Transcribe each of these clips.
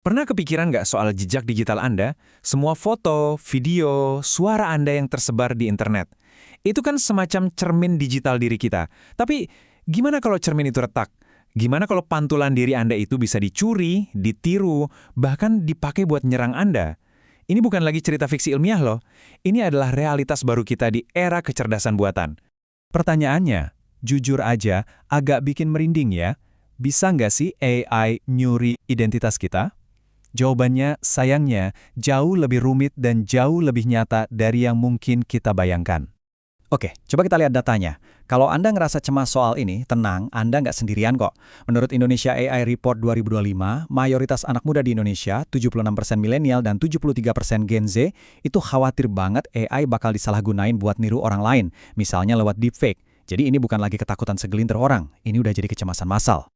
Pernah kepikiran nggak soal jejak digital Anda? Semua foto, video, suara Anda yang tersebar di internet. Itu kan semacam cermin digital diri kita. Tapi, gimana kalau cermin itu retak? Gimana kalau pantulan diri Anda itu bisa dicuri, ditiru, bahkan dipakai buat nyerang Anda? Ini bukan lagi cerita fiksi ilmiah loh. Ini adalah realitas baru kita di era kecerdasan buatan. Pertanyaannya, jujur aja, agak bikin merinding ya. Bisa nggak sih AI nyuri identitas kita? Jawabannya, sayangnya, jauh lebih rumit dan jauh lebih nyata dari yang mungkin kita bayangkan. Oke, coba kita lihat datanya. Kalau Anda ngerasa cemas soal ini, tenang, Anda nggak sendirian kok. Menurut Indonesia AI Report 2025, mayoritas anak muda di Indonesia, 76% milenial dan 73% Gen Z, itu khawatir banget AI bakal disalahgunain buat niru orang lain, misalnya lewat deepfake. Jadi ini bukan lagi ketakutan segelintir orang, ini udah jadi kecemasan massal.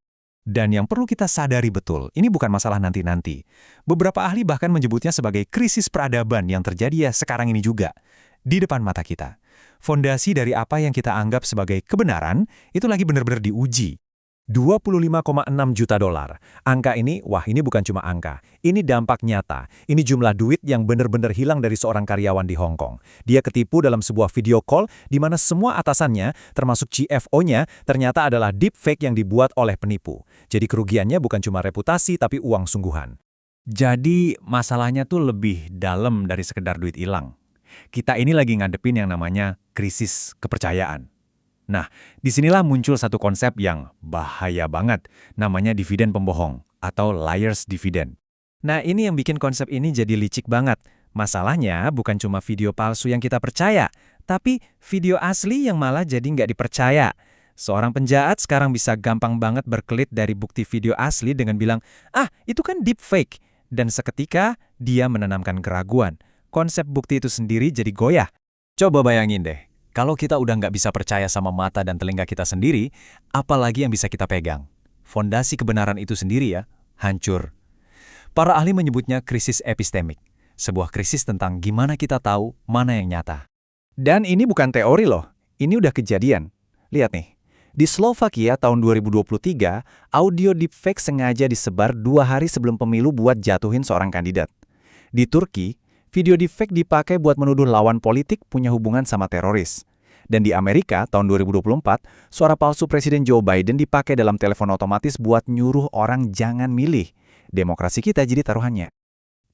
Dan yang perlu kita sadari betul, ini bukan masalah nanti-nanti. Beberapa ahli bahkan menyebutnya sebagai krisis peradaban yang terjadi ya sekarang ini juga, di depan mata kita. Fondasi dari apa yang kita anggap sebagai kebenaran, itu lagi benar-benar diuji. 25,6 juta dolar. Angka ini, wah ini bukan cuma angka. Ini dampak nyata. Ini jumlah duit yang benar-benar hilang dari seorang karyawan di Hong Kong. Dia ketipu dalam sebuah video call di mana semua atasannya, termasuk CFO-nya, ternyata adalah deepfake yang dibuat oleh penipu. Jadi kerugiannya bukan cuma reputasi tapi uang sungguhan. Jadi masalahnya tuh lebih dalam dari sekedar duit hilang. Kita ini lagi ngadepin yang namanya krisis kepercayaan. Nah, disinilah muncul satu konsep yang bahaya banget, namanya dividen pembohong, atau liar's dividend. Nah, ini yang bikin konsep ini jadi licik banget. Masalahnya bukan cuma video palsu yang kita percaya, tapi video asli yang malah jadi nggak dipercaya. Seorang penjahat sekarang bisa gampang banget berkelit dari bukti video asli dengan bilang, ah, itu kan deepfake. Dan seketika, dia menanamkan keraguan. Konsep bukti itu sendiri jadi goyah. Coba bayangin deh. Kalau kita udah nggak bisa percaya sama mata dan telinga kita sendiri, apalagi yang bisa kita pegang? Fondasi kebenaran itu sendiri ya, hancur. Para ahli menyebutnya krisis epistemik, sebuah krisis tentang gimana kita tahu mana yang nyata. Dan ini bukan teori loh, ini udah kejadian. Lihat nih, di Slovakia tahun 2023, audio deepfake sengaja disebar 2 hari sebelum pemilu buat jatuhin seorang kandidat. Di Turki, video deepfake dipakai buat menuduh lawan politik punya hubungan sama teroris. Dan di Amerika, tahun 2024, suara palsu Presiden Joe Biden dipakai dalam telepon otomatis buat nyuruh orang jangan milih. Demokrasi kita jadi taruhannya.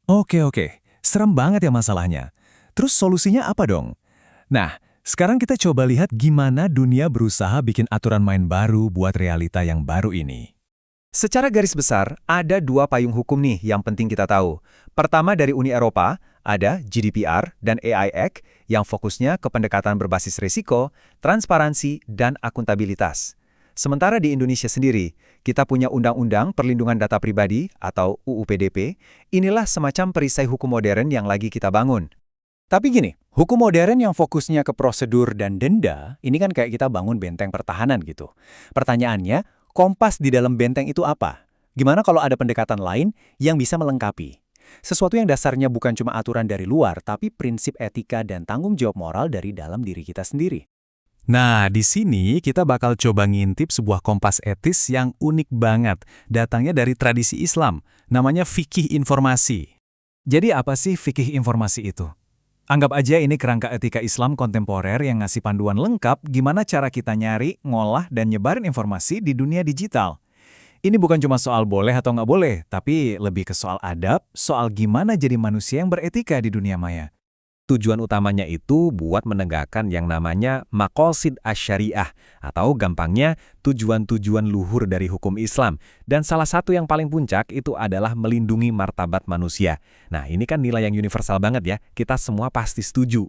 Oke. Serem banget ya masalahnya. Terus solusinya apa dong? Nah, sekarang kita coba lihat gimana dunia berusaha bikin aturan main baru buat realita yang baru ini. Secara garis besar, ada 2 payung hukum nih yang penting kita tahu. Pertama dari Uni Eropa, ada GDPR dan AI Act yang fokusnya ke pendekatan berbasis risiko, transparansi, dan akuntabilitas. Sementara di Indonesia sendiri, kita punya Undang-Undang Perlindungan Data Pribadi atau UU PDP, inilah semacam perisai hukum modern yang lagi kita bangun. Tapi gini, hukum modern yang fokusnya ke prosedur dan denda, ini kan kayak kita bangun benteng pertahanan gitu. Pertanyaannya, kompas di dalam benteng itu apa? Gimana kalau ada pendekatan lain yang bisa melengkapi? Sesuatu yang dasarnya bukan cuma aturan dari luar, tapi prinsip etika dan tanggung jawab moral dari dalam diri kita sendiri. Nah, di sini kita bakal coba ngintip sebuah kompas etis yang unik banget. Datangnya dari tradisi Islam, namanya fikih informasi. Jadi apa sih fikih informasi itu? Anggap aja ini kerangka etika Islam kontemporer yang ngasih panduan lengkap gimana cara kita nyari, ngolah, dan nyebarin informasi di dunia digital. Ini bukan cuma soal boleh atau nggak boleh, tapi lebih ke soal adab, soal gimana jadi manusia yang beretika di dunia maya. Tujuan utamanya itu buat menegakkan yang namanya maqasid asy-syariah, atau gampangnya tujuan-tujuan luhur dari hukum Islam. Dan salah satu yang paling puncak itu adalah melindungi martabat manusia. Nah, ini kan nilai yang universal banget ya, kita semua pasti setuju.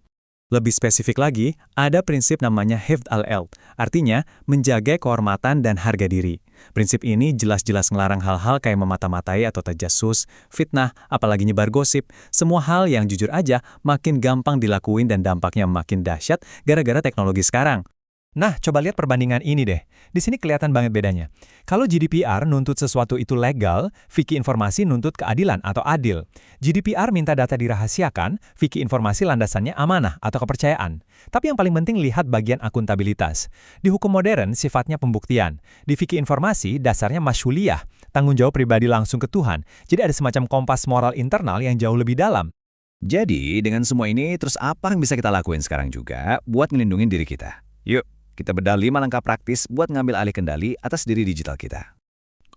Lebih spesifik lagi, ada prinsip namanya hifdz al-eld, artinya menjaga kehormatan dan harga diri. Prinsip ini jelas-jelas ngelarang hal-hal kayak memata-matai atau tajassus, fitnah, apalagi nyebar gosip. Semua hal yang jujur aja makin gampang dilakuin dan dampaknya makin dahsyat gara-gara teknologi sekarang. Nah, coba lihat perbandingan ini deh. Di sini kelihatan banget bedanya. Kalau GDPR nuntut sesuatu itu legal, fikih informasi nuntut keadilan atau adil. GDPR minta data dirahasiakan, fikih informasi landasannya amanah atau kepercayaan. Tapi yang paling penting lihat bagian akuntabilitas. Di hukum modern sifatnya pembuktian. Di fikih informasi dasarnya masyhuliyah, tanggung jawab pribadi langsung ke Tuhan. Jadi ada semacam kompas moral internal yang jauh lebih dalam. Jadi, dengan semua ini, terus apa yang bisa kita lakuin sekarang juga buat ngelindungin diri kita? Yuk, kita bedah 5 langkah praktis buat ngambil alih kendali atas diri digital kita.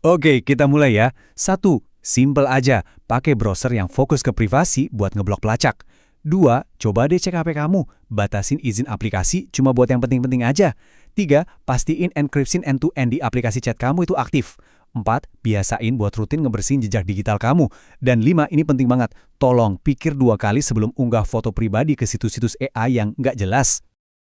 Oke, kita mulai ya. 1. Simple aja, pakai browser yang fokus ke privasi buat ngeblok pelacak. 2. Coba deh cek HP kamu, batasin izin aplikasi cuma buat yang penting-penting aja. 3. Pastiin encryption end-to-end di aplikasi chat kamu itu aktif. 4. Biasain buat rutin ngebersihin jejak digital kamu. Dan 5, ini penting banget, tolong pikir 2 kali sebelum unggah foto pribadi ke situs-situs AI yang nggak jelas.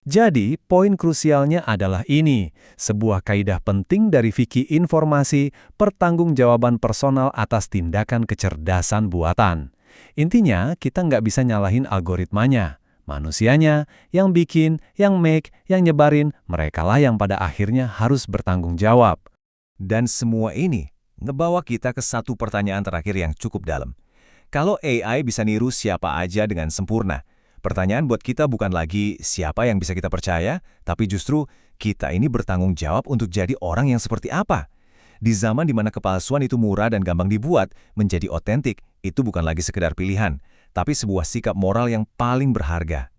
Jadi, poin krusialnya adalah ini, sebuah kaidah penting dari fikih informasi, pertanggungjawaban personal atas tindakan kecerdasan buatan. Intinya, kita nggak bisa nyalahin algoritmanya. Manusianya, yang bikin, yang make, yang nyebarin, merekalah yang pada akhirnya harus bertanggung jawab. Dan semua ini ngebawa kita ke satu pertanyaan terakhir yang cukup dalam. Kalau AI bisa niru siapa aja dengan sempurna, pertanyaan buat kita bukan lagi siapa yang bisa kita percaya, tapi justru kita ini bertanggung jawab untuk jadi orang yang seperti apa. Di zaman di mana kepalsuan itu murah dan gampang dibuat, menjadi otentik itu bukan lagi sekedar pilihan, tapi sebuah sikap moral yang paling berharga.